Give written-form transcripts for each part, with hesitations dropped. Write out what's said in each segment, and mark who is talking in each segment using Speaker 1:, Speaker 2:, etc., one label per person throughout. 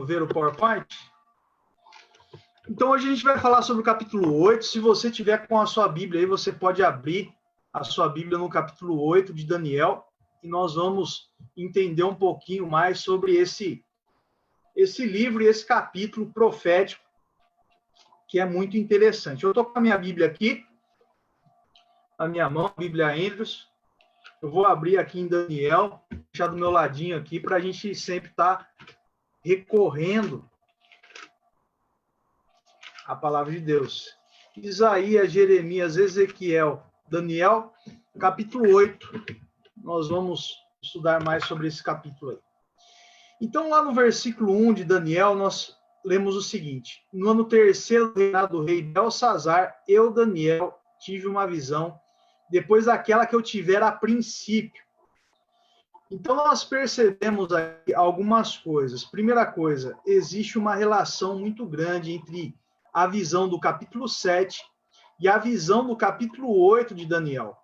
Speaker 1: ver o PowerPoint? Então, hoje a gente vai falar sobre o capítulo 8. Se você tiver com a sua Bíblia aí, você pode abrir a sua Bíblia no capítulo 8 de Daniel, e nós vamos entender um pouquinho mais sobre esse livro e esse capítulo profético, que é muito interessante. Eu estou com a minha Bíblia aqui, na minha mão, a Bíblia Andrews. Eu vou abrir aqui em Daniel, deixar do meu ladinho aqui, para a gente sempre estar recorrendo à palavra de Deus. Isaías, Jeremias, Ezequiel, Daniel, capítulo 8. Nós vamos estudar mais sobre esse capítulo aí. Então, lá no versículo 1 de Daniel, nós lemos o seguinte: no ano terceiro do reinado do rei Belsazar, eu, Daniel, tive uma visão, depois daquela que eu tivera a princípio. Então, nós percebemos aqui algumas coisas. Primeira coisa, existe uma relação muito grande entre a visão do capítulo 7 e a visão do capítulo 8 de Daniel.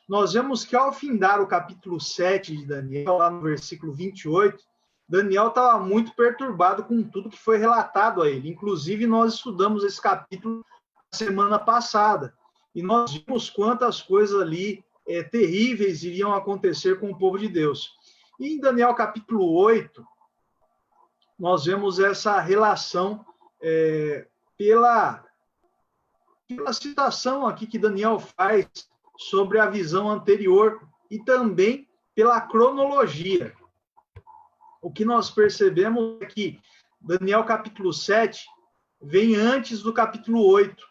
Speaker 1: Nós vemos que, ao findar o capítulo 7 de Daniel, lá no versículo 28, Daniel estava muito perturbado com tudo que foi relatado a ele. Inclusive, nós estudamos esse capítulo na semana passada, e nós vimos quantas coisas ali terríveis iriam acontecer com o povo de Deus. E em Daniel capítulo 8, nós vemos essa relação pela citação aqui que Daniel faz sobre a visão anterior e também pela cronologia. O que nós percebemos é que Daniel capítulo 7 vem antes do capítulo 8.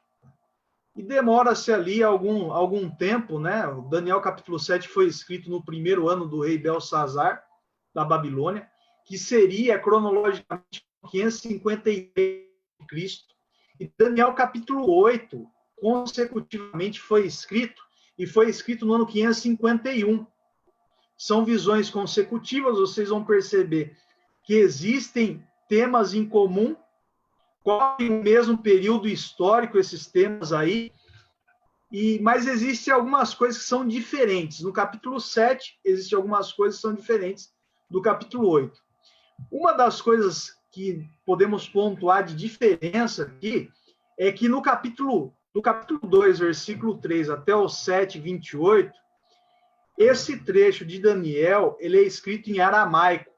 Speaker 1: E demora-se ali algum tempo, né? O Daniel capítulo 7 foi escrito no primeiro ano do rei Belsazar, da Babilônia, que seria cronologicamente 553 de Cristo. E Daniel capítulo 8, consecutivamente foi escrito, e foi escrito no ano 551. São visões consecutivas, vocês vão perceber que existem temas em comum, correm o mesmo período histórico esses temas aí, mas existem algumas coisas que são diferentes. No capítulo 7, existem algumas coisas que são diferentes do capítulo 8. Uma das coisas que podemos pontuar de diferença aqui é que do capítulo 2, versículo 3 até o 7, 28, esse trecho de Daniel, ele é escrito em aramaico.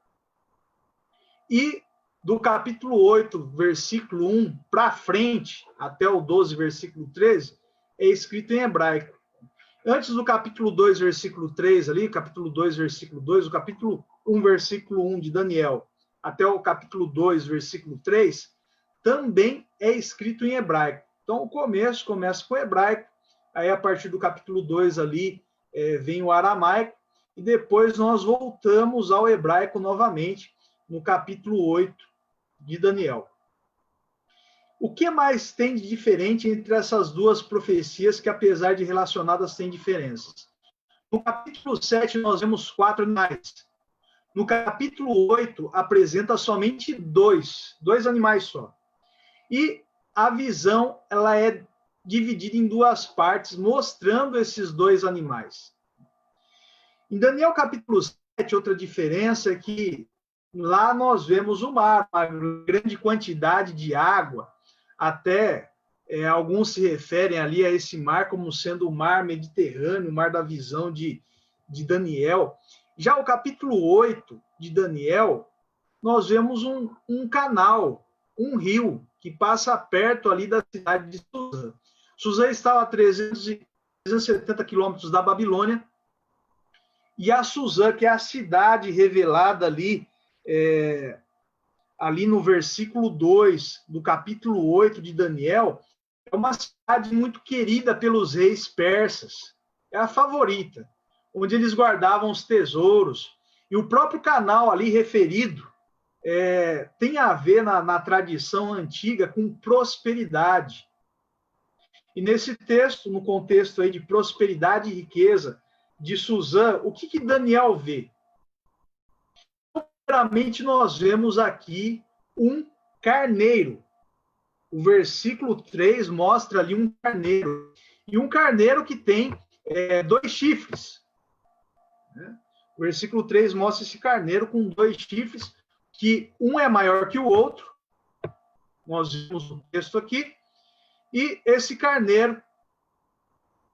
Speaker 1: E do capítulo 8, versículo 1 para frente, até o 12, versículo 13, é escrito em hebraico. Antes do capítulo 2, versículo 3 ali, capítulo 2, versículo 2, o capítulo 1, versículo 1 de Daniel, até o capítulo 2, versículo 3, também é escrito em hebraico. Então, o começa com o hebraico, aí a partir do capítulo 2 ali, vem o aramaico, e depois nós voltamos ao hebraico novamente, no capítulo 8 de Daniel. O que mais tem de diferente entre essas duas profecias que, apesar de relacionadas, têm diferenças? No capítulo 7, nós vemos 4 animais. No capítulo 8, apresenta somente dois animais só. E a visão, ela é dividida em duas partes, mostrando esses 2 animais. Em Daniel capítulo 7, outra diferença é que lá nós vemos o mar, uma grande quantidade de água, até alguns se referem ali a esse mar como sendo o mar Mediterrâneo, o mar da visão de Daniel. Já o capítulo 8 de Daniel, nós vemos um canal, um rio, que passa perto ali da cidade de Suzã. Suzã estava a 370 quilômetros da Babilônia, e a Suzã, que é a cidade revelada ali, ali no versículo 2 do capítulo 8 de Daniel, é uma cidade muito querida pelos reis persas. É a favorita, onde eles guardavam os tesouros. E o próprio canal ali referido tem a ver na tradição antiga com prosperidade. E nesse texto, no contexto aí de prosperidade e riqueza de Suzã, o que Daniel vê? Primeiramente, nós vemos aqui um carneiro. O versículo 3 mostra ali um carneiro. E um carneiro que tem 2 chifres. O versículo 3 mostra esse carneiro com 2 chifres, que um é maior que o outro, nós vimos no texto aqui, e esse carneiro,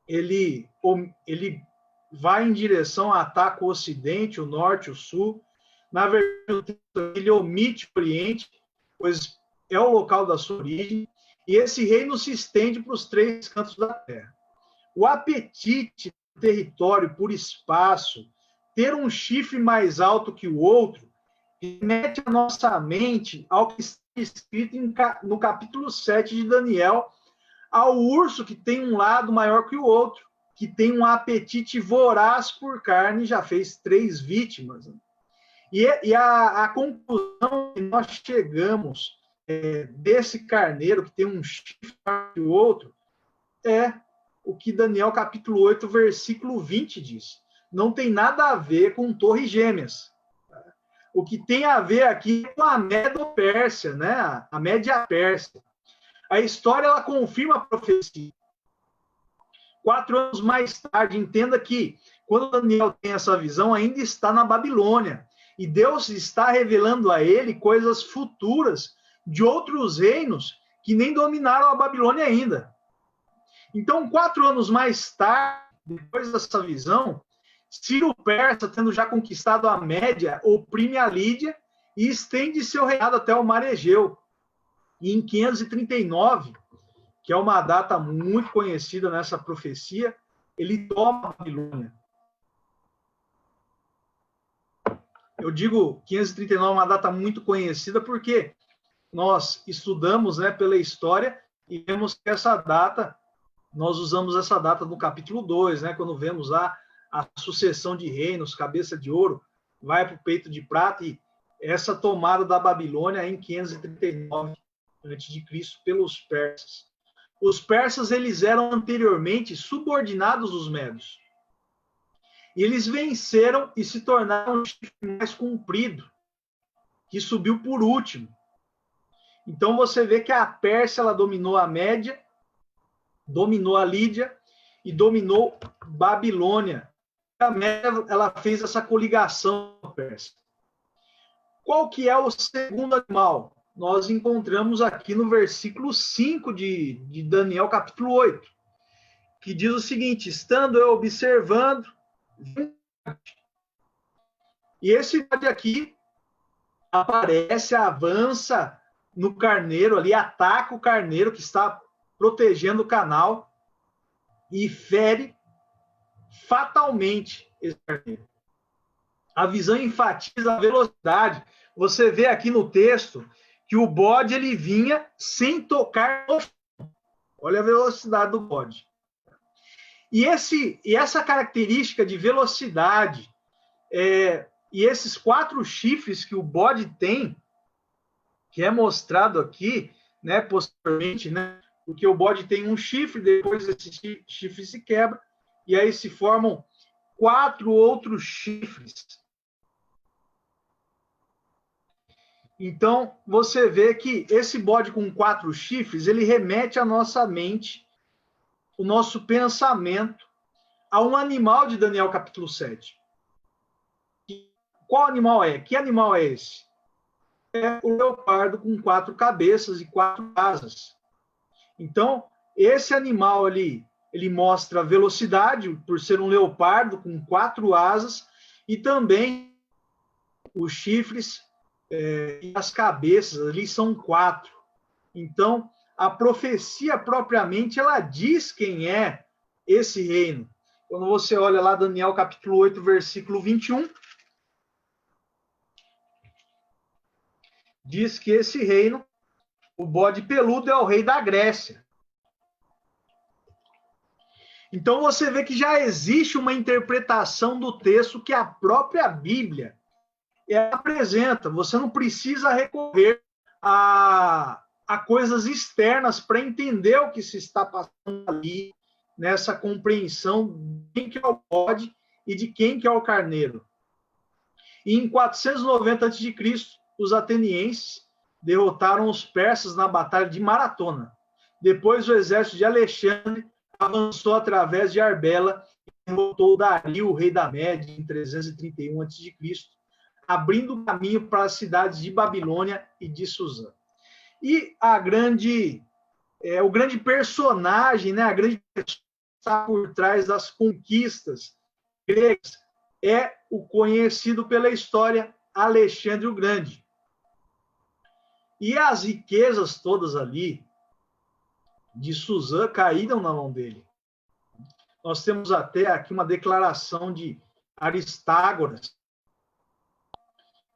Speaker 1: ele vai em direção, ataca o ocidente, o norte, o sul. Na verdade, ele omite o oriente, pois é o local da sua origem, e esse reino se estende para os 3 cantos da terra. O apetite do território por espaço, ter um chifre mais alto que o outro, remete a nossa mente ao que está escrito no capítulo 7 de Daniel, ao urso que tem um lado maior que o outro, que tem um apetite voraz por carne, já fez 3 vítimas. E a conclusão que nós chegamos desse carneiro, que tem um chifre maior que o outro, é o que Daniel capítulo 8, versículo 20 diz. Não tem nada a ver com torres gêmeas. O que tem a ver aqui é com a Medo-Pérsia, né? A Média-Pérsia. A história ela confirma a profecia. 4 anos mais tarde, entenda que quando Daniel tem essa visão, ainda está na Babilônia. E Deus está revelando a ele coisas futuras de outros reinos que nem dominaram a Babilônia ainda. Então, 4 anos mais tarde, depois dessa visão, Ciro Persa, tendo já conquistado a Média, oprime a Lídia e estende seu reinado até o Mar Egeu. E em 539, que é uma data muito conhecida nessa profecia, ele toma a Babilônia. Eu digo 539 é uma data muito conhecida porque nós estudamos, né, pela história e vemos que essa data, nós usamos essa data no capítulo 2, né, quando vemos lá a sucessão de reinos, cabeça de ouro, vai para o peito de prata, e essa tomada da Babilônia em 539 a.C. pelos persas. Os persas, eles eram anteriormente subordinados dos medos. E eles venceram e se tornaram o chifre mais comprido, que subiu por último. Então você vê que a Pérsia ela dominou a Média, dominou a Lídia e dominou Babilônia. A Média ela fez essa coligação com a Pérsia. Qual que é o segundo animal? Nós encontramos aqui no versículo 5 de Daniel, capítulo 8, que diz o seguinte: estando eu observando, e esse aqui aparece, avança no carneiro ali, ataca o carneiro que está protegendo o canal e fere fatalmente esse carneiro. A visão enfatiza a velocidade. Você vê aqui no texto que o bode ele vinha sem tocar no chão. Olha a velocidade do bode. E essa característica de velocidade e esses 4 chifres que o bode tem, que é mostrado aqui, né, posteriormente, né, porque o bode tem um chifre, depois esse chifre se quebra, e aí se formam 4 outros chifres. Então, você vê que esse bode com 4 chifres, ele remete à nossa mente, o nosso pensamento, a um animal de Daniel capítulo 7. Qual animal é? Que animal é esse? É o leopardo com 4 cabeças e 4 asas. Então, esse animal ali, ele mostra velocidade, por ser um leopardo com 4 asas, e também os chifres e as cabeças ali são 4. Então, a profecia propriamente, ela diz quem é esse reino. Quando você olha lá Daniel capítulo 8, versículo 21, diz que esse reino, o bode peludo, é o rei da Grécia. Então você vê que já existe uma interpretação do texto que a própria Bíblia apresenta. Você não precisa recorrer a coisas externas para entender o que se está passando ali, nessa compreensão de quem que é o bode e de quem que é o carneiro. E em 490 a.C., os atenienses derrotaram os persas na batalha de Maratona. Depois, o exército de Alexandre avançou através de Arbela e derrotou Dario, o rei da Média, em 331 a.C., abrindo caminho para as cidades de Babilônia e de Suzã. E o grande personagem, né, a grande pessoa que está por trás das conquistas gregas é o conhecido pela história Alexandre o Grande. E as riquezas todas ali de Suzã caíram na mão dele. Nós temos até aqui uma declaração de Aristágoras,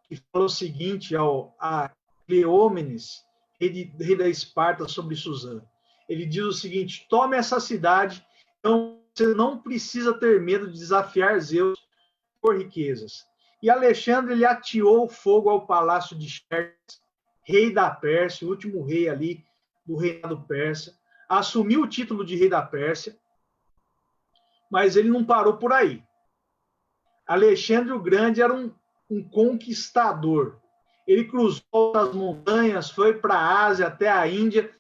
Speaker 1: que falou o seguinte a Cleómenes, rei da Esparta, sobre Suzã. Ele diz o seguinte: tome essa cidade, então você não precisa ter medo de desafiar Zeus por riquezas. E Alexandre ele ateou fogo ao palácio de Xerxes, rei da Pérsia, o último rei ali do reinado persa, assumiu o título de rei da Pérsia, mas ele não parou por aí. Alexandre o Grande era um conquistador. Ele cruzou as montanhas, foi para a Ásia, até a Índia,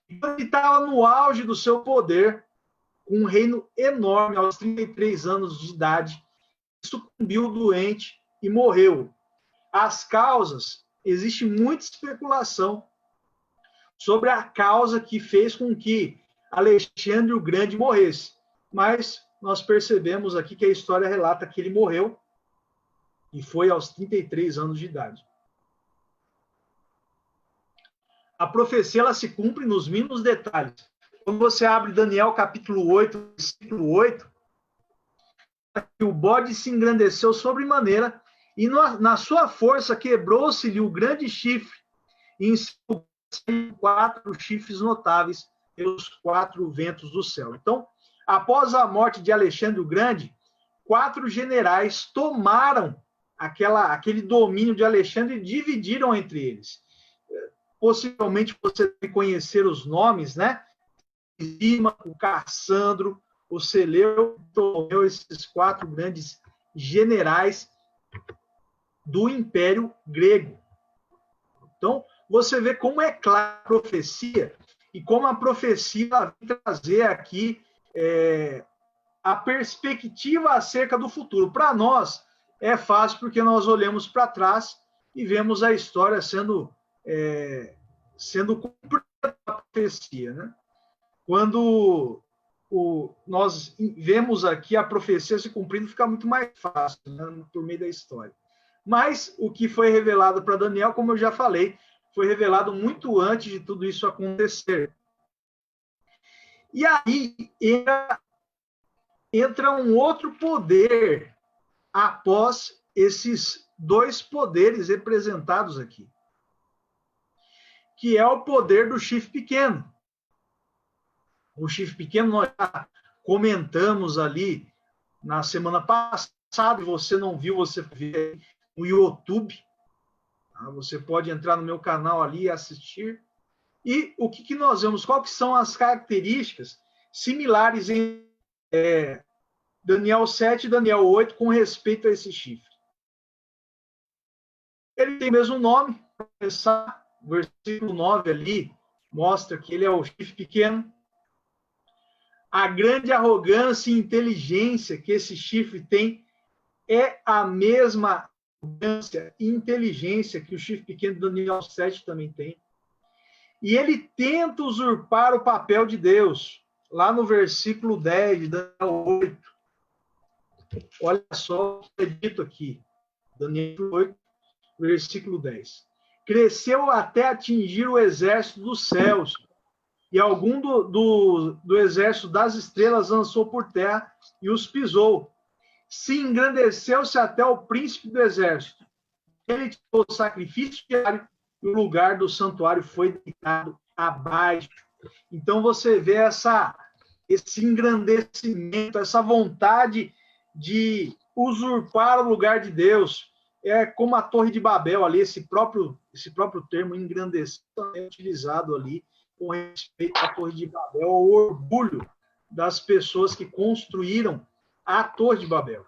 Speaker 1: e ele estava no auge do seu poder, com um reino enorme, aos 33 anos de idade, sucumbiu doente e morreu. As causas, existe muita especulação sobre a causa que fez com que Alexandre o Grande morresse, mas nós percebemos aqui que a história relata que ele morreu e foi aos 33 anos de idade. A profecia ela se cumpre nos mínimos detalhes. Quando você abre Daniel capítulo 8, versículo 8, o bode se engrandeceu sobremaneira e na sua força quebrou-se-lhe o grande chifre e em 4 chifres notáveis pelos 4 ventos do céu. Então, após a morte de Alexandre o Grande, 4 generais tomaram aquele domínio de Alexandre e dividiram entre eles. Possivelmente você deve conhecer os nomes, né? O Cassandro, o Seleu, esses 4 grandes generais do Império Grego. Então, você vê como é clara a profecia e como a profecia vem trazer aqui a perspectiva acerca do futuro. Para nós, é fácil porque nós olhamos para trás e vemos a história sendo cumprida a profecia, né? Quando nós vemos aqui a profecia se cumprindo, fica muito mais fácil, né, por meio da história. Mas o que foi revelado para Daniel, como eu já falei, foi revelado muito antes de tudo isso acontecer. E aí entra um outro poder após esses 2 poderes representados aqui, que é o poder do chifre pequeno. O chifre pequeno nós já comentamos ali na semana passada, e você não viu, você vê no YouTube. Tá? Você pode entrar no meu canal ali e assistir. E o que nós vemos? Quais são as características similares em Daniel 7 e Daniel 8 com respeito a esse chifre? Ele tem o mesmo nome, para começar, o versículo 9 ali mostra que ele é o chifre pequeno. A grande arrogância e inteligência que esse chifre tem é a mesma arrogância e inteligência que o chifre pequeno de Daniel 7 também tem. E ele tenta usurpar o papel de Deus, lá no versículo 10 de Daniel 8. Olha só o que é dito aqui, Daniel 8, versículo 10. Cresceu até atingir o exército dos céus, e algum do exército das estrelas lançou por terra e os pisou. Se engrandeceu-se até o príncipe do exército. Ele tirou o sacrifício diário e o lugar do santuário foi deitado abaixo. Então você vê esse engrandecimento, essa vontade de usurpar o lugar de Deus. É como a Torre de Babel ali, esse próprio termo engrandecer é utilizado ali com respeito à Torre de Babel, ao orgulho das pessoas que construíram a Torre de Babel.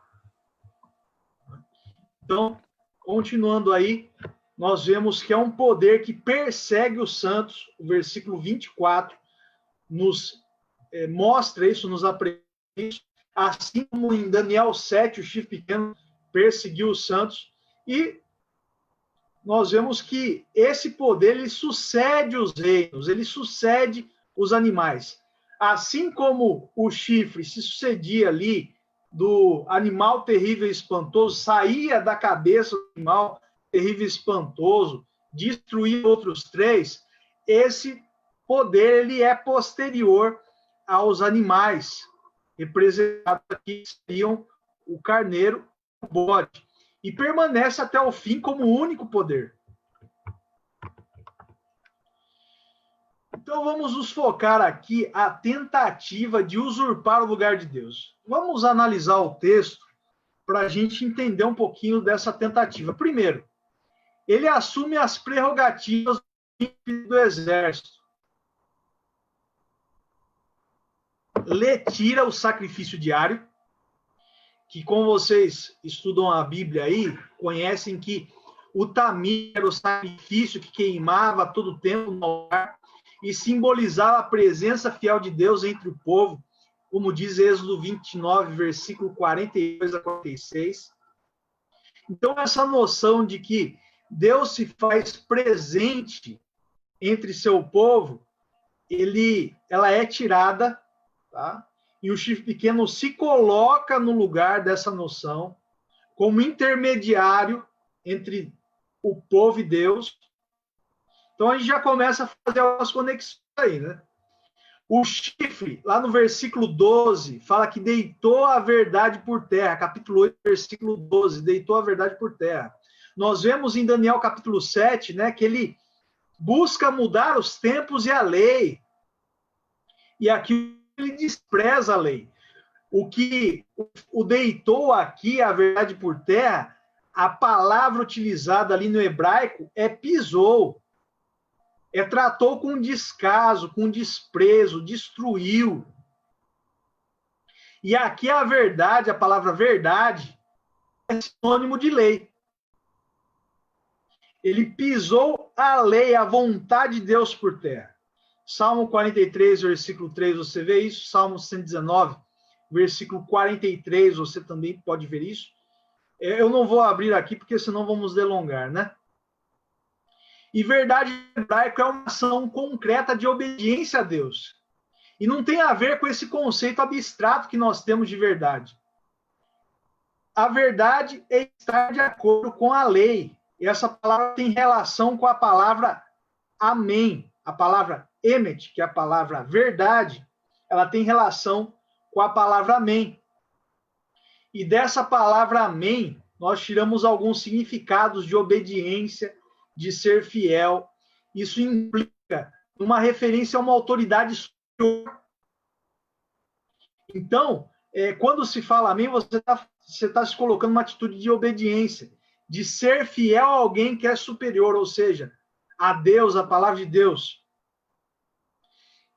Speaker 1: Então, continuando aí, nós vemos que é um poder que persegue os santos. O versículo 24 nos mostra isso, nos apresenta isso. Assim como em Daniel 7, o chifre pequeno perseguiu os santos. E nós vemos que esse poder ele sucede os reinos, ele sucede os animais. Assim como o chifre se sucedia ali do animal terrível e espantoso, saía da cabeça do animal terrível e espantoso, destruía outros três, esse poder ele é posterior aos animais, representados aqui seriam o carneiro e o bode, e permanece até o fim como o único poder. Então vamos nos focar aqui a tentativa de usurpar o lugar de Deus. Vamos analisar o texto para a gente entender um pouquinho dessa tentativa. Primeiro, ele assume as prerrogativas do exército. Retira o sacrifício diário, que como vocês estudam a Bíblia aí, conhecem que o tamir era o sacrifício que queimava todo o tempo no altar e simbolizava a presença fiel de Deus entre o povo, como diz Êxodo 29, versículo 42 a 46. Então, essa noção de que Deus se faz presente entre seu povo, ela é tirada, tá? E o chifre pequeno se coloca no lugar dessa noção, como intermediário entre o povo e Deus. Então a gente já começa a fazer algumas conexões aí, né? O chifre, lá no versículo 12, fala que deitou a verdade por terra. Capítulo 8, versículo 12, deitou a verdade por terra. Nós vemos em Daniel capítulo 7, né, que ele busca mudar os tempos e a lei. E aqui ele despreza a lei. O que o deitou aqui, a verdade por terra, a palavra utilizada ali no hebraico é pisou. Tratou com descaso, com desprezo, destruiu. E aqui a verdade, a palavra verdade, é sinônimo de lei. Ele pisou a lei, a vontade de Deus por terra. Salmo 43, versículo 3, você vê isso. Salmo 119, versículo 43, você também pode ver isso. Eu não vou abrir aqui, porque senão vamos delongar, né? E verdade em hebraico é uma ação concreta de obediência a Deus. E não tem a ver com esse conceito abstrato que nós temos de verdade. A verdade é estar de acordo com a lei. E essa palavra tem relação com a palavra amém. A palavra emet, que é a palavra verdade, ela tem relação com a palavra amém. E dessa palavra amém, nós tiramos alguns significados de obediência, de ser fiel. Isso implica uma referência a uma autoridade superior. Então, quando se fala amém, você tá se colocando uma atitude de obediência, de ser fiel a alguém que é superior, ou seja, a Deus, a palavra de Deus.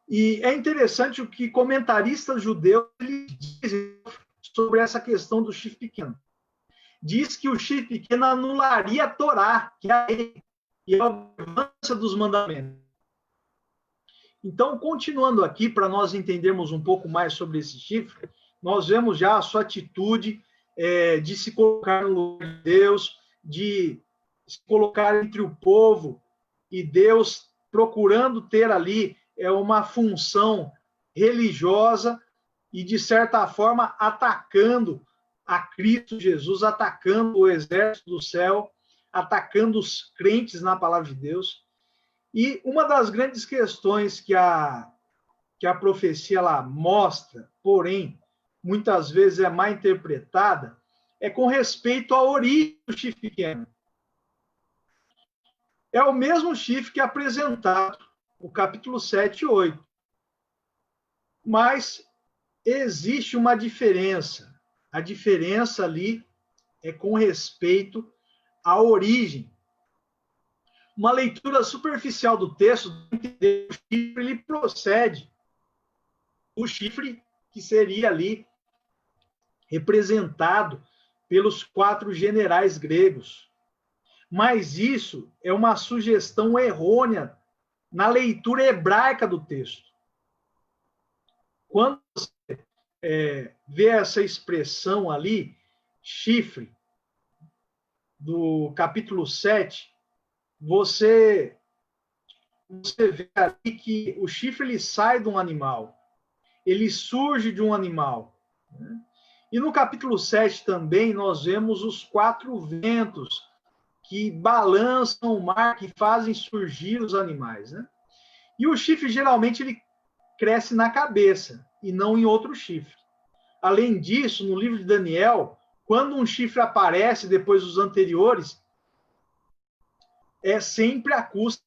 Speaker 1: E é interessante o que comentaristas judeus dizem sobre essa questão do chifre pequeno. Diz que o chifre pequeno anularia a Torá, que é a lei, e a observância dos mandamentos. Então, continuando aqui, para nós entendermos um pouco mais sobre esse chifre, nós vemos já a sua atitude de se colocar no lugar de Deus, de se colocar entre o povo e Deus, procurando ter ali uma função religiosa e, de certa forma, atacando a Cristo Jesus, atacando o exército do céu, atacando os crentes na palavra de Deus. E uma das grandes questões que a profecia ela mostra, porém, muitas vezes é mal interpretada, é com respeito à origem do chifre pequeno. É o mesmo chifre que é apresentado no capítulo 7 e 8. Mas existe uma diferença. A diferença ali é com respeito à origem. Uma leitura superficial do texto, o chifre, ele procede. O chifre que seria ali representado pelos 4 generais gregos. Mas isso é uma sugestão errônea na leitura hebraica do texto. Quando você vê essa expressão ali, chifre, do capítulo 7, você vê ali que o chifre ele sai de um animal, ele surge de um animal. Né? E no capítulo 7 também nós vemos os 4 ventos que balançam o mar, que fazem surgir os animais. Né? E o chifre geralmente ele cresce na cabeça e não em outro chifre. Além disso, no livro de Daniel, quando um chifre aparece depois dos anteriores, é sempre à custa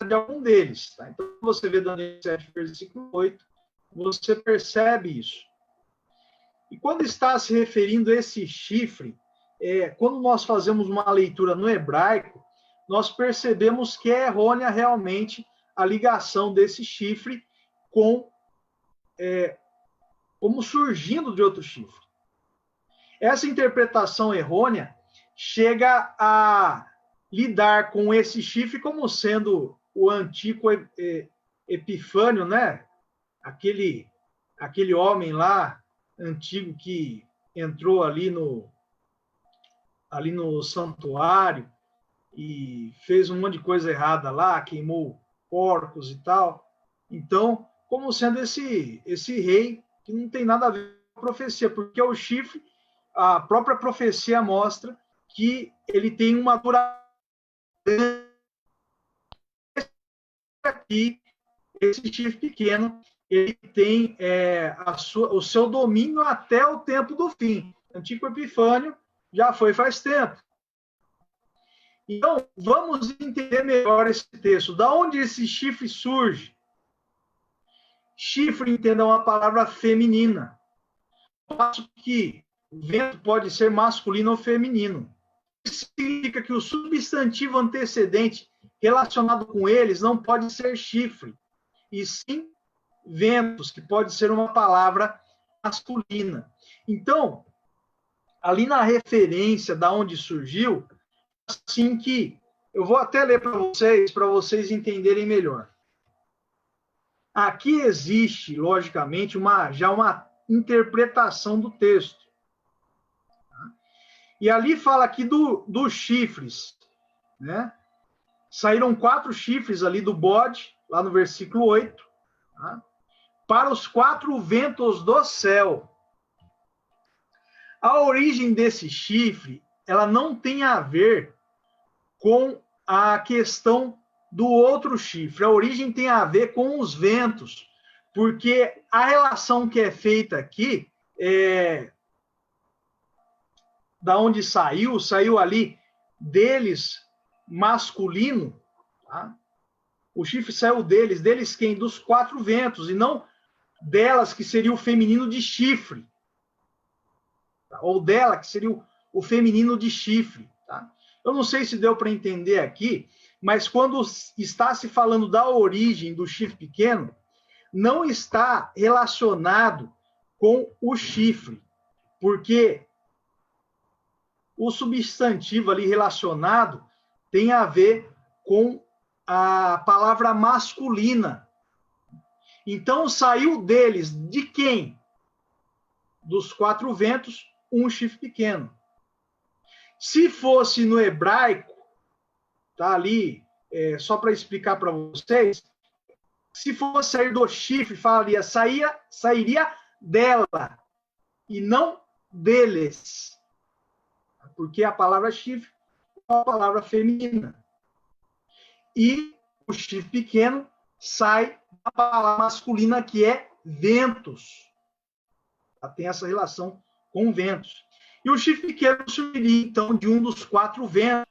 Speaker 1: de algum deles. Tá? Então, você vê Daniel 7, versículo 8, você percebe isso. E quando está se referindo a esse chifre, quando nós fazemos uma leitura no hebraico, nós percebemos que é errônea realmente a ligação desse chifre com como surgindo de outro chifre. Essa interpretação errônea chega a lidar com esse chifre como sendo o antigo Epifânio, né? Aquele homem lá antigo que entrou ali no santuário e fez um monte de coisa errada lá, queimou porcos e tal. Então, como sendo esse rei que não tem nada a ver com a profecia, porque o chifre, a própria profecia mostra que ele tem uma duração aqui, esse chifre pequeno, ele tem o seu domínio até o tempo do fim. Antigo Epifânio já foi faz tempo. Então, vamos entender melhor esse texto. Da onde esse chifre surge? Chifre, entenda, é uma palavra feminina. Passo que o vento pode ser masculino ou feminino. Isso significa que o substantivo antecedente relacionado com eles não pode ser chifre, e sim ventos, que pode ser uma palavra masculina. Então, ali na referência da onde surgiu, assim que eu vou até ler para vocês entenderem melhor. Aqui existe, logicamente, já uma interpretação do texto. E ali fala aqui dos chifres, né? Saíram 4 chifres ali do bode, lá no versículo 8, tá? Para os 4 ventos do céu. A origem desse chifre, ela não tem a ver com a questão do outro chifre. A origem tem a ver com os ventos, porque a relação que é feita aqui da onde saiu ali deles masculino, tá? O chifre saiu deles quem? Dos 4 ventos, e não delas, que seria o feminino de chifre, tá? Ou dela, que seria o feminino de chifre. Tá? Eu não sei se deu para entender aqui, mas quando está se falando da origem do chifre pequeno, não está relacionado com o chifre, porque o substantivo ali relacionado tem a ver com a palavra masculina. Então, saiu deles, de quem? Dos 4 ventos, um chifre pequeno. Se fosse no hebraico, tá ali, só para explicar para vocês, se fosse sair do chifre, falaria, sairia dela, e não deles. Porque a palavra chifre é uma palavra feminina. E o chifre pequeno sai da palavra masculina, que é ventos. Tem essa relação com ventos. E o chifre pequeno surgiria, então, de um dos 4 ventos.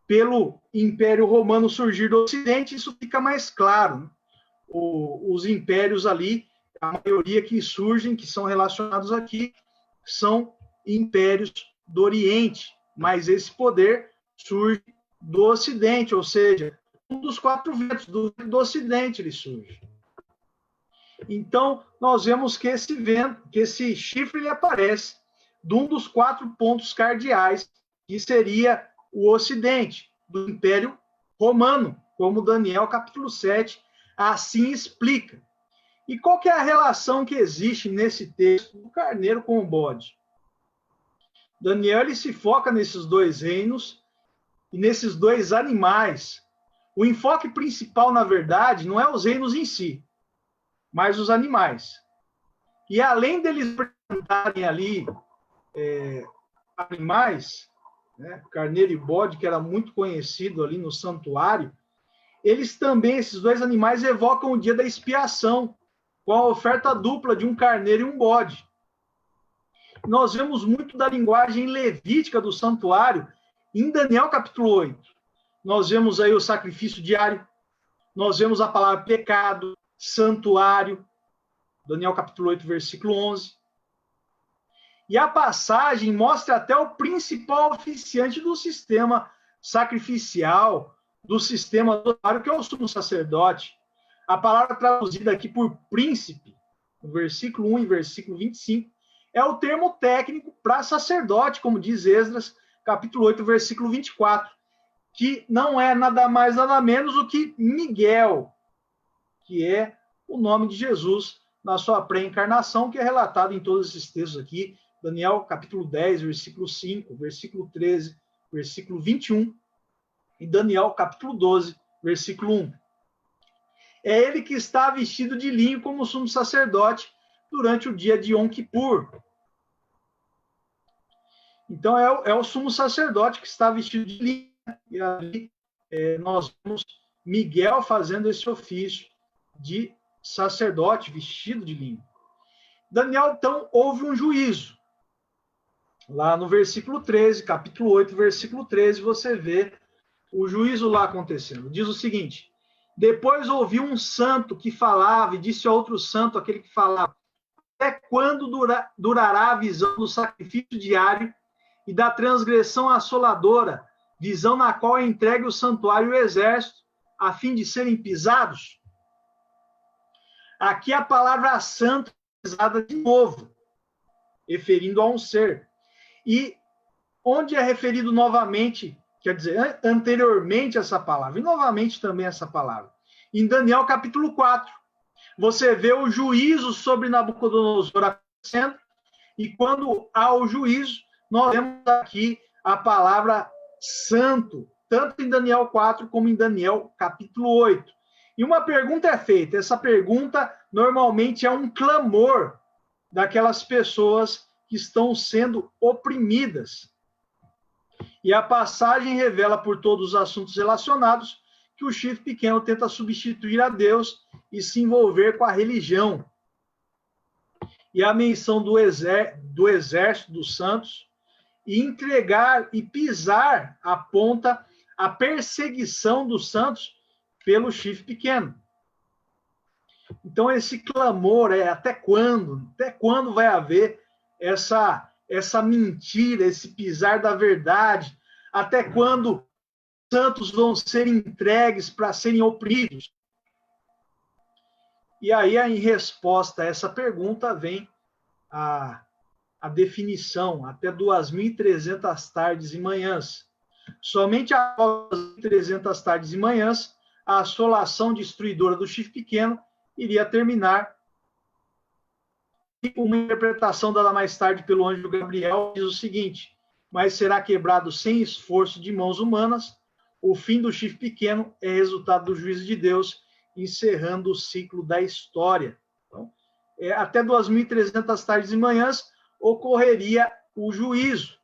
Speaker 1: Pelo Império Romano surgir do Ocidente, isso fica mais claro. Né? Os impérios ali, a maioria que surgem, que são relacionados aqui, são impérios do Oriente, mas esse poder surge do Ocidente, ou seja, um dos 4 ventos do Ocidente ele surge. Então, nós vemos que esse chifre ele aparece de um dos 4 pontos cardeais, que seria o Ocidente, do Império Romano, como Daniel capítulo 7 assim explica. E qual que é a relação que existe nesse texto do carneiro com o bode? Daniel ele se foca nesses 2 reinos e nesses dois animais. O enfoque principal, na verdade, não é os reinos em si, mas os animais. E além deles apresentarem ali animais, né, carneiro e bode, que era muito conhecido ali no santuário, eles também, esses dois animais, evocam o dia da expiação, com a oferta dupla de um carneiro e um bode. Nós vemos muito da linguagem levítica do santuário em Daniel capítulo 8. Nós vemos aí o sacrifício diário, nós vemos a palavra pecado, santuário, Daniel capítulo 8, versículo 11. E a passagem mostra até o principal oficiante do sistema sacrificial, do sistema dotário, que é o sumo sacerdote. A palavra traduzida aqui por príncipe, no versículo 1 e versículo 25, é o termo técnico para sacerdote, como diz Esdras, capítulo 8, versículo 24, que não é nada mais, nada menos do que Miguel, que é o nome de Jesus na sua pré-encarnação, que é relatado em todos esses textos aqui, Daniel capítulo 10, versículo 5, versículo 13, versículo 21, e Daniel capítulo 12, versículo 1. É ele que está vestido de linho como sumo sacerdote durante o dia de Yom Kippur. Então, é o sumo sacerdote que está vestido de linho. E ali nós vemos Miguel fazendo esse ofício de sacerdote vestido de linho. Daniel, então, houve um juízo. Lá no versículo 13, capítulo 8, versículo 13, você vê o juízo lá acontecendo. Diz o seguinte: depois ouvi um santo que falava e disse a outro santo, aquele que falava, até quando durará a visão do sacrifício diário e da transgressão assoladora, visão na qual é entregue o santuário e o exército, a fim de serem pisados? Aqui a palavra santo é usada de novo, referindo a um ser. E onde é referido novamente, quer dizer, anteriormente essa palavra, e novamente também essa palavra? Em Daniel capítulo 4, você vê o juízo sobre Nabucodonosor acontecendo, e quando há o juízo, nós temos aqui a palavra santo, tanto em Daniel 4 como em Daniel capítulo 8. E uma pergunta é feita, essa pergunta normalmente é um clamor daquelas pessoas que estão sendo oprimidas. E a passagem revela por todos os assuntos relacionados que o chifre pequeno tenta substituir a Deus e se envolver com a religião. E a menção do exército dos santos, e entregar e pisar aponta a perseguição dos santos pelo chifre pequeno. Então, esse clamor é até quando vai haver essa mentira, esse pisar da verdade? Até quando os santos vão ser entregues para serem oprimidos? E aí, em resposta a essa pergunta, vem a definição, até 2.300 tardes e manhãs. Somente após 2.300 tardes e manhãs, a assolação destruidora do chifre pequeno iria terminar. Uma interpretação dada mais tarde pelo anjo Gabriel diz o seguinte: mas será quebrado sem esforço de mãos humanas. O fim do chifre pequeno é resultado do juízo de Deus, encerrando o ciclo da história. Então, até 2.300 tardes e manhãs ocorreria o juízo.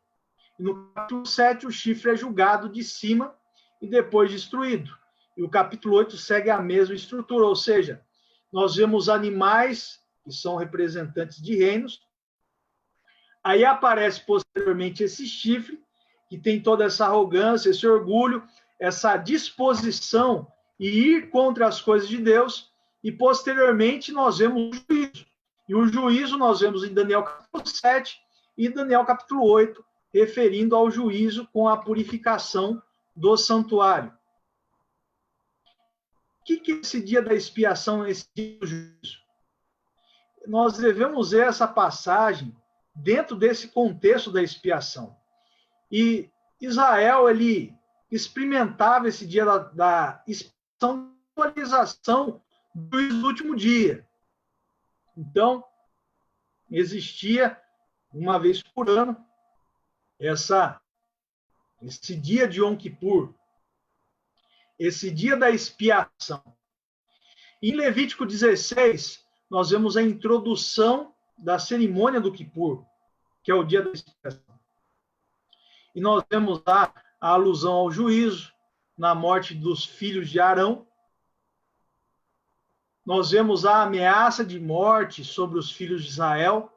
Speaker 1: No capítulo 7, o chifre é julgado de cima e depois destruído. E o capítulo 8 segue a mesma estrutura, ou seja, nós vemos animais que são representantes de reinos. Aí aparece posteriormente esse chifre, que tem toda essa arrogância, esse orgulho, essa disposição em ir contra as coisas de Deus, e posteriormente nós vemos o juízo. E o juízo nós vemos em Daniel capítulo 7 e Daniel capítulo 8, referindo ao juízo com a purificação do santuário. O que é esse dia da expiação, esse dia do juízo? Nós devemos ver essa passagem dentro desse contexto da expiação. E Israel, ele experimentava esse dia da expiação, atualização do juízo do último dia. Então, existia, uma vez por ano, essa esse dia de Yom Kippur, esse dia da expiação. Em Levítico 16, nós vemos a introdução da cerimônia do Kippur, que é o dia da expiação. E nós vemos lá a alusão ao juízo, na morte dos filhos de Arão. Nós vemos a ameaça de morte sobre os filhos de Israel.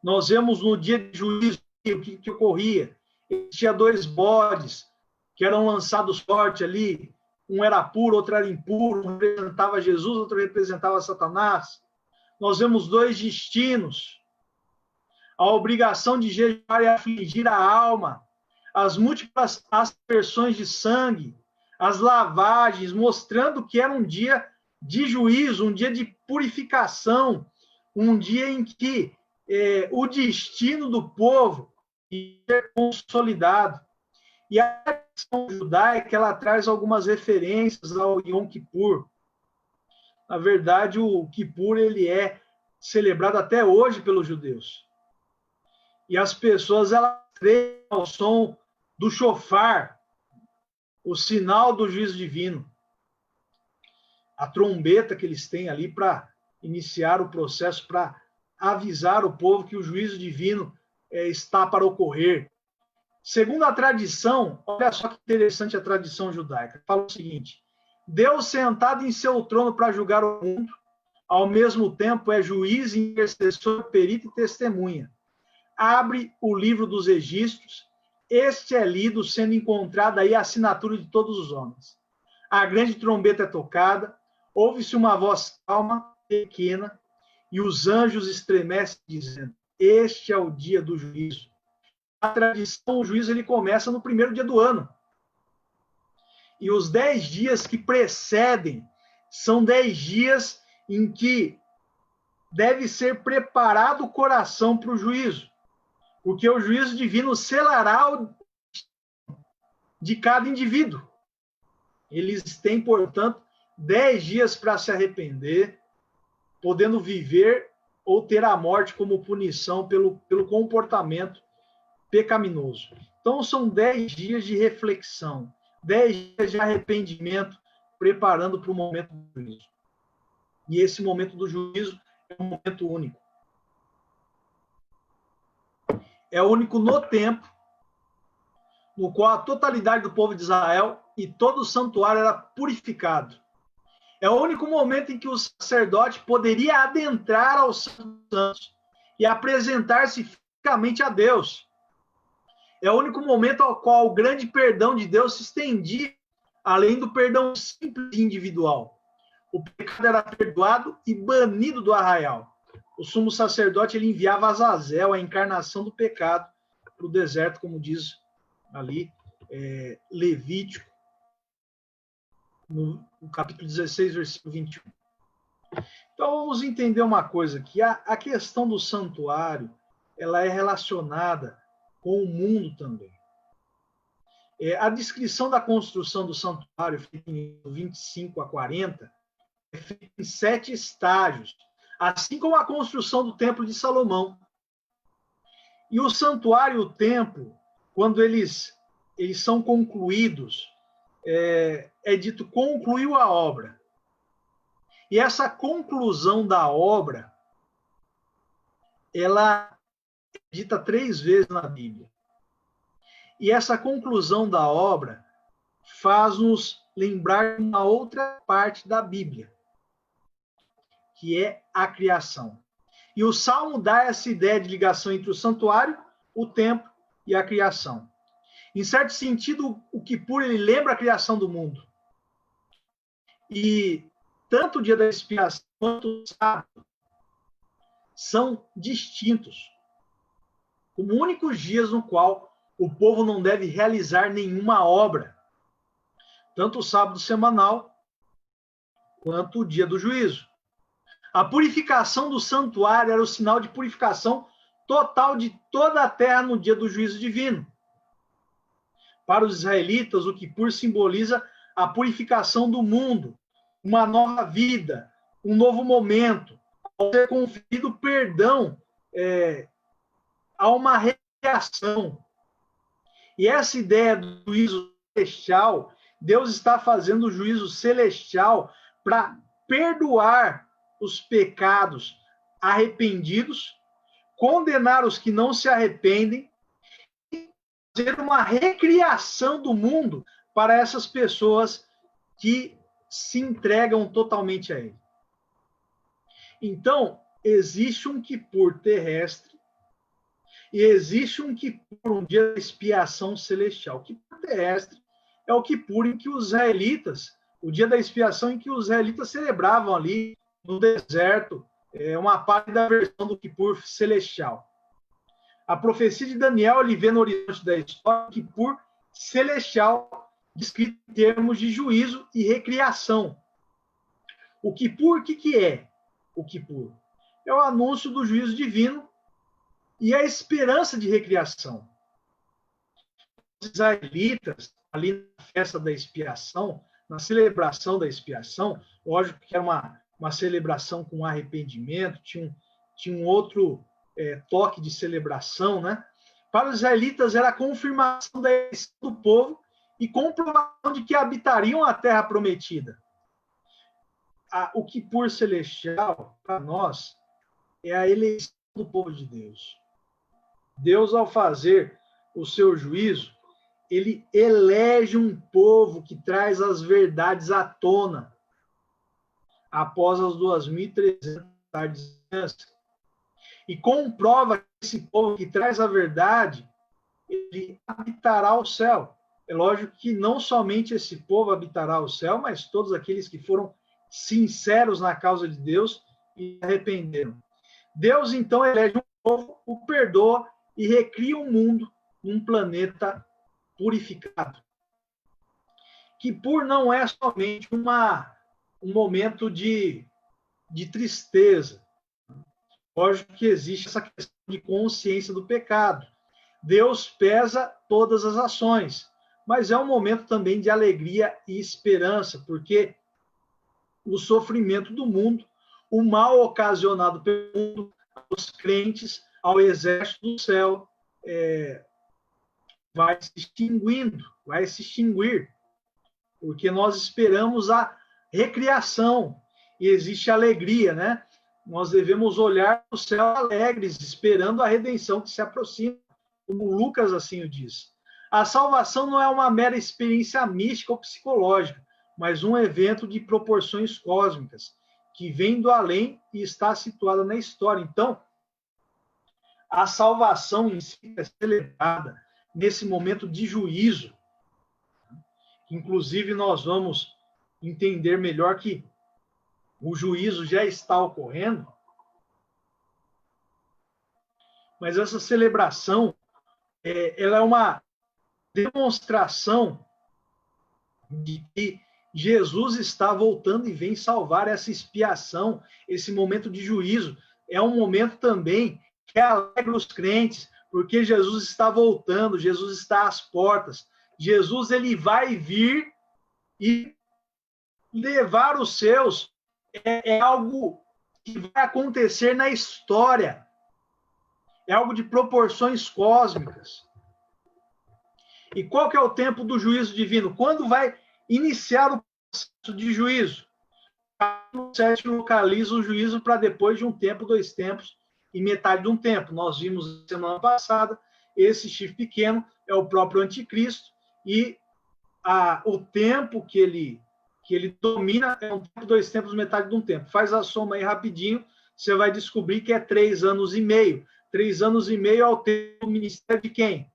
Speaker 1: Nós vemos no dia de juízo o que ocorria. Tinha 2 bodes que eram lançados forte ali. Um era puro, outro era impuro. Um representava Jesus, outro representava Satanás. Nós vemos 2 destinos. A obrigação de jejuar e afligir a alma. As múltiplas aspersões de sangue. As lavagens, mostrando que era um dia de juízo, um dia de purificação. Um dia em que o destino do povo ia ser consolidado. E a tradição judaica, ela traz algumas referências ao Yom Kippur. Na verdade, o Kippur ele é celebrado até hoje pelos judeus. E as pessoas elas creem ao som do shofar, o sinal do juízo divino. A trombeta que eles têm ali para iniciar o processo, para avisar o povo que o juízo divino está para ocorrer. Segundo a tradição, olha só que interessante a tradição judaica, fala o seguinte: Deus sentado em seu trono para julgar o mundo, ao mesmo tempo é juiz, intercessor, perito e testemunha. Abre o livro dos registros, este é lido, sendo encontrada aí a assinatura de todos os homens. A grande trombeta é tocada, ouve-se uma voz calma, pequena, e os anjos estremecem, dizendo: este é o dia do juízo. A tradição, o juízo ele começa no primeiro dia do ano. E os 10 dias que precedem são 10 dias em que deve ser preparado o coração para o juízo. Porque o juízo divino selará o de cada indivíduo. Eles têm, portanto, 10 dias para se arrepender, podendo viver ou ter a morte como punição pelo comportamento pecaminoso. Então, são 10 dias de reflexão, 10 dias de arrependimento, preparando para o momento do juízo. E esse momento do juízo é um momento único. É único no tempo, no qual a totalidade do povo de Israel e todo o santuário era purificado. É o único momento em que o sacerdote poderia adentrar aos santos e apresentar-se fisicamente a Deus. É o único momento ao qual o grande perdão de Deus se estendia, além do perdão simples e individual. O pecado era perdoado e banido do arraial. O sumo sacerdote ele enviava Azazel, a encarnação do pecado, para o deserto, como diz ali Levítico, no capítulo 16, versículo 21. Então, vamos entender uma coisa, que a questão do santuário, ela é relacionada com o mundo também. A descrição da construção do santuário, feita em 25 a 40, é feita em 7 estágios, assim como a construção do Templo de Salomão. E o santuário e o templo, quando eles são concluídos, é dito concluiu a obra. E essa conclusão da obra, ela é dita 3 vezes na Bíblia. E essa conclusão da obra faz-nos lembrar de uma outra parte da Bíblia, que é a criação. E o Salmo dá essa ideia de ligação entre o santuário, o templo e a criação. Em certo sentido, o Kippur ele lembra a criação do mundo. E tanto o dia da expiação quanto o sábado são distintos, como únicos dias no qual o povo não deve realizar nenhuma obra. Tanto o sábado semanal quanto o dia do juízo. A purificação do santuário era o sinal de purificação total de toda a terra no dia do juízo divino. Para os israelitas, o Kippur simboliza a purificação do mundo, uma nova vida, um novo momento, ao ser conferido perdão a uma reação. E essa ideia do juízo celestial, Deus está fazendo o juízo celestial para perdoar os pecados arrependidos, condenar os que não se arrependem, e fazer uma recriação do mundo para essas pessoas que se entregam totalmente a Ele. Então, existe um Quipur terrestre e existe um Quipur, um dia de expiação celestial. O Quipur terrestre é o Quipur em que os israelitas, o dia da expiação em que os israelitas celebravam ali no deserto, uma parte da versão do Quipur celestial. A profecia de Daniel, ele vê no horizonte da história o Quipur celestial, descrito em termos de juízo e recriação. O Quipur, o que é o Quipur? É o anúncio do juízo divino e a esperança de recriação. Os israelitas, ali na festa da expiação, na celebração da expiação, lógico que era uma celebração com arrependimento, tinha um outro toque de celebração, né? Para os israelitas era a confirmação da eleição do povo e comprovação de que habitariam a terra prometida. O Quipur celestial, para nós, é a eleição do povo de Deus. Deus, ao fazer o seu juízo, ele elege um povo que traz as verdades à tona após as 2.300 tardes de distância. E comprova que esse povo que traz a verdade, ele habitará o céu. É lógico que não somente esse povo habitará o céu, mas todos aqueles que foram sinceros na causa de Deus e arrependeram. Deus, então, elege um povo, o perdoa e recria um mundo num planeta purificado. Quipur não é somente um momento de tristeza. Lógico que existe essa questão de consciência do pecado. Deus pesa todas as ações, mas é um momento também de alegria e esperança, porque o sofrimento do mundo, o mal ocasionado pelo mundo, aos crentes, ao exército do céu, vai se extinguindo, vai se extinguir, porque nós esperamos a recriação e existe alegria, né? Nós devemos olhar para o céu alegres, esperando a redenção que se aproxima, como Lucas assim o diz. A salvação não é uma mera experiência mística ou psicológica, mas um evento de proporções cósmicas, que vem do além e está situada na história. Então, a salvação em si é celebrada nesse momento de juízo. Inclusive, nós vamos entender melhor que o juízo já está ocorrendo, mas essa celebração ela é uma demonstração de que Jesus está voltando e vem salvar essa expiação, esse momento de juízo. É um momento também que alegra os crentes, porque Jesus está voltando, Jesus está às portas. Jesus ele vai vir e levar os seus. É algo que vai acontecer na história. É algo de proporções cósmicas. E qual que é o tempo do juízo divino? Quando vai iniciar o processo de juízo? O 7 localiza o juízo para depois de um tempo, 2 tempos e metade de um tempo. Nós vimos semana passada, esse chifre pequeno é o próprio anticristo e o tempo que ele domina é um tempo, 2 tempos, metade de um tempo. Faz a soma aí rapidinho, você vai descobrir que é 3 anos e meio. 3 anos e meio é o tempo do ministério de quem?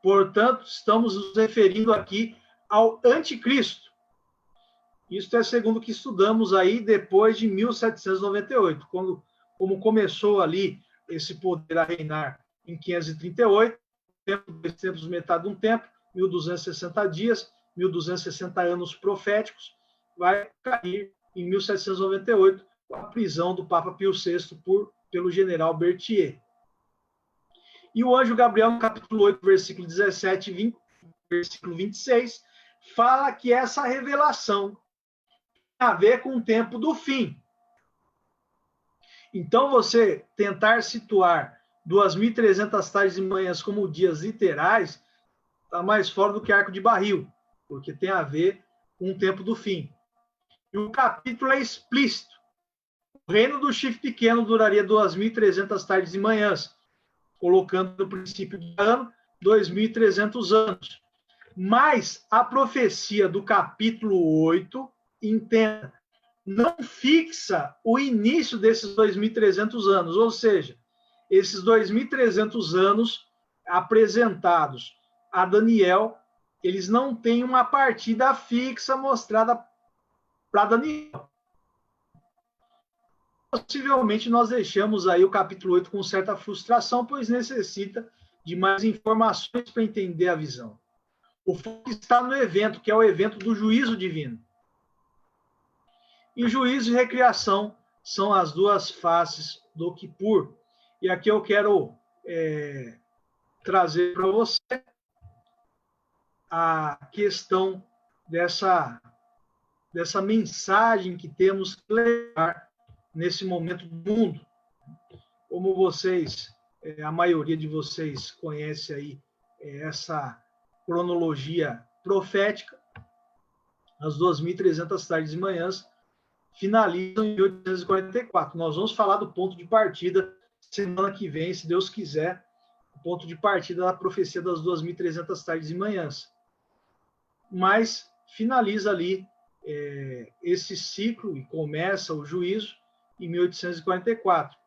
Speaker 1: Portanto, estamos nos referindo aqui ao anticristo. Isso é segundo o que estudamos aí depois de 1798, como começou ali esse poder a reinar em 538, tempo, 2 tempos, metade de um tempo, 1.260 dias, 1.260 anos proféticos, vai cair em 1798, com a prisão do Papa Pio VI pelo general Berthier. E o anjo Gabriel, no capítulo 8, versículo 17 e 20, versículo 26, fala que essa revelação tem a ver com o tempo do fim. Então, você tentar situar 2.300 tardes e manhãs como dias literais, está mais fora do que arco de barril, porque tem a ver com o tempo do fim. E o capítulo é explícito. O reino do chifre pequeno duraria 2.300 tardes e manhãs, colocando no princípio do ano 2.300 anos. Mas a profecia do capítulo 8, entenda, não fixa o início desses 2.300 anos, ou seja, esses 2.300 anos apresentados a Daniel, eles não têm uma partida fixa mostrada para Daniel. Possivelmente nós deixamos aí o capítulo 8 com certa frustração, pois necessita de mais informações para entender a visão. O foco está no evento, que é o evento do juízo divino. E juízo e recriação são as duas faces do Kippur. E aqui eu quero trazer para você a questão dessa mensagem que temos que levar nesse momento do mundo. Como vocês, a maioria de vocês conhece aí essa cronologia profética, as 2.300 tardes e manhãs finalizam em 1844. Nós vamos falar do ponto de partida semana que vem, se Deus quiser, o ponto de partida da profecia das 2.300 tardes e manhãs. Mas finaliza ali esse ciclo e começa o juízo em 1844.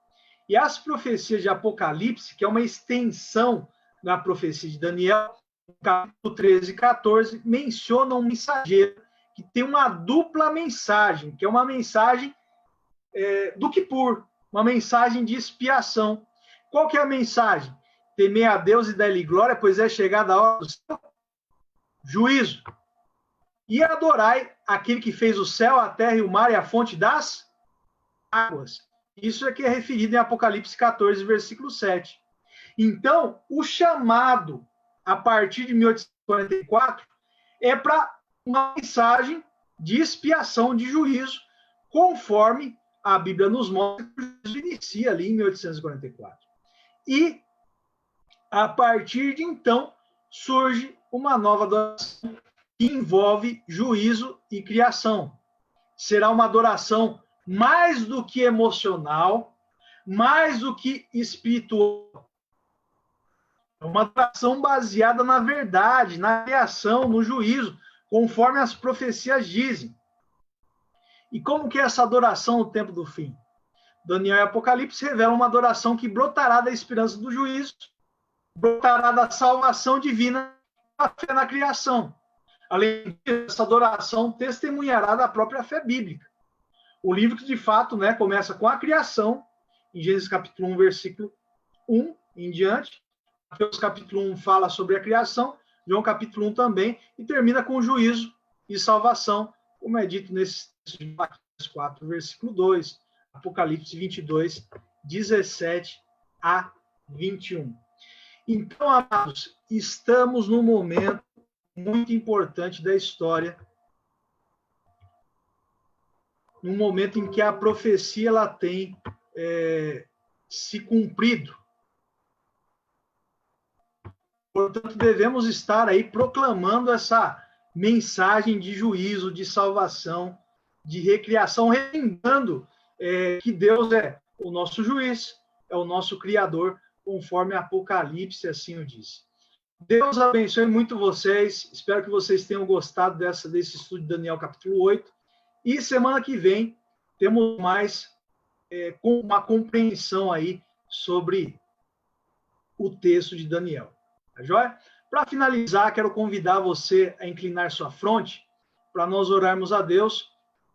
Speaker 1: E as profecias de Apocalipse, que é uma extensão da profecia de Daniel, capítulo 13 e 14, mencionam um mensageiro que tem uma dupla mensagem, que é uma mensagem do Kippur, uma mensagem de expiação. Qual que é a mensagem? Temer a Deus e dar-lhe glória, pois é chegada a hora do seu juízo. E adorai aquele que fez o céu, a terra e o mar e a fonte das águas. Isso é que é referido em Apocalipse 14, versículo 7. Então, o chamado a partir de 1844 é para uma mensagem de expiação, de juízo, conforme a Bíblia nos mostra que o juízo inicia ali em 1844. E, a partir de então, surge uma nova adoração que envolve juízo e criação. Será uma adoração mais do que emocional, mais do que espiritual. É uma adoração baseada na verdade, na criação, no juízo, conforme as profecias dizem. E como que é essa adoração no tempo do fim? Daniel e Apocalipse revelam uma adoração que brotará da esperança do juízo, brotará da salvação divina, da fé na criação. Além disso, essa adoração testemunhará da própria fé bíblica. O livro que, de fato, começa com a criação, em Gênesis capítulo 1, versículo 1 em diante. Mateus capítulo 1 fala sobre a criação, João capítulo 1 também, e termina com o juízo e salvação, como é dito nesse texto de Mateus 4, versículo 2, Apocalipse 22, 17 a 21. Então, amados, estamos num momento muito importante da história, num momento em que a profecia ela tem se cumprido. Portanto, devemos estar aí proclamando essa mensagem de juízo, de salvação, de recriação, lembrando que Deus é o nosso juiz, é o nosso Criador, conforme Apocalipse assim o diz. Deus abençoe muito vocês, espero que vocês tenham gostado desse estudo de Daniel capítulo 8, e semana que vem temos mais uma compreensão aí sobre o texto de Daniel. Tá joia? Para finalizar, quero convidar você a inclinar sua fronte para nós orarmos a Deus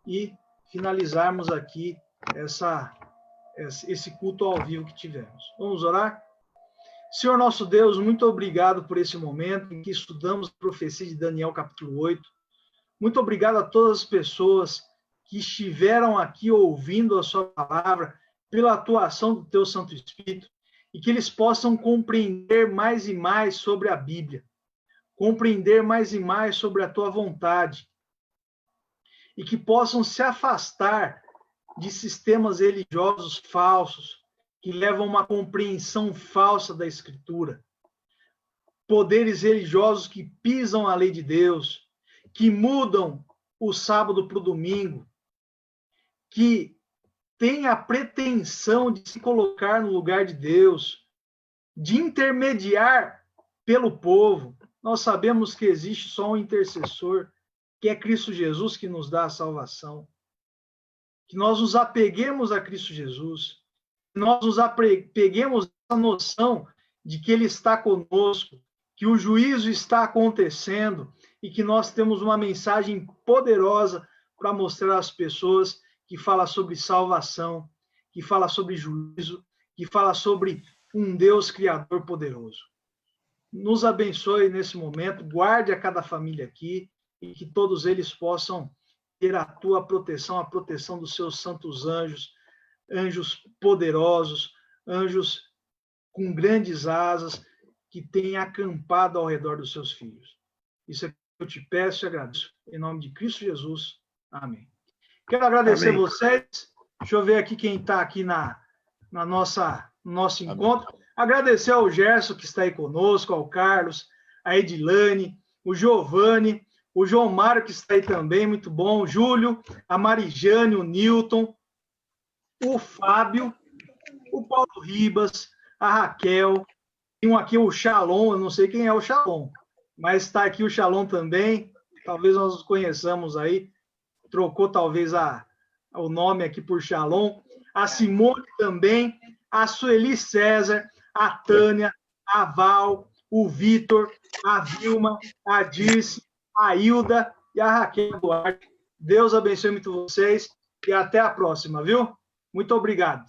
Speaker 1: e finalizarmos aqui esse culto ao vivo que tivemos. Vamos orar? Senhor nosso Deus, muito obrigado por esse momento em que estudamos a profecia de Daniel capítulo 8. Muito obrigado a todas as pessoas que estiveram aqui ouvindo a sua palavra, pela atuação do teu Santo Espírito, e que eles possam compreender mais e mais sobre a Bíblia, compreender mais e mais sobre a tua vontade, e que possam se afastar de sistemas religiosos falsos, que levam a uma compreensão falsa da Escritura, poderes religiosos que pisam a lei de Deus, que mudam o sábado para o domingo, que têm a pretensão de se colocar no lugar de Deus, de intermediar pelo povo. Nós sabemos que existe só um intercessor, que é Cristo Jesus, que nos dá a salvação. Que nós nos apeguemos a Cristo Jesus, que nós nos apeguemos a noção de que Ele está conosco, que o juízo está acontecendo e que nós temos uma mensagem poderosa para mostrar às pessoas, que fala sobre salvação, que fala sobre juízo, que fala sobre um Deus Criador poderoso. Nos abençoe nesse momento, guarde a cada família aqui e que todos eles possam ter a tua proteção, a proteção dos seus santos anjos, anjos poderosos, anjos com grandes asas, que têm acampado ao redor dos seus filhos. Isso é que eu te peço e agradeço. Em nome de Cristo Jesus. Amém. Quero agradecer a vocês. Deixa eu ver aqui quem está aqui no nosso encontro. Amém. Agradecer ao Gerson, que está aí conosco, ao Carlos, a Edilane, o Giovanni, o João Mário, que está aí também, muito bom, o Júlio, a Marijane, o Newton, o Fábio, o Paulo Ribas, a Raquel, tem aqui o Shalom, eu não sei quem é o Shalom, mas está aqui o Shalom também, talvez nós os conheçamos aí, trocou talvez o nome aqui por Shalom, a Simone também, a Sueli César, a Tânia, a Val, o Vitor, a Vilma, a Dirce, a Hilda e a Raquel Duarte. Deus abençoe muito vocês e até a próxima, viu? Muito obrigado.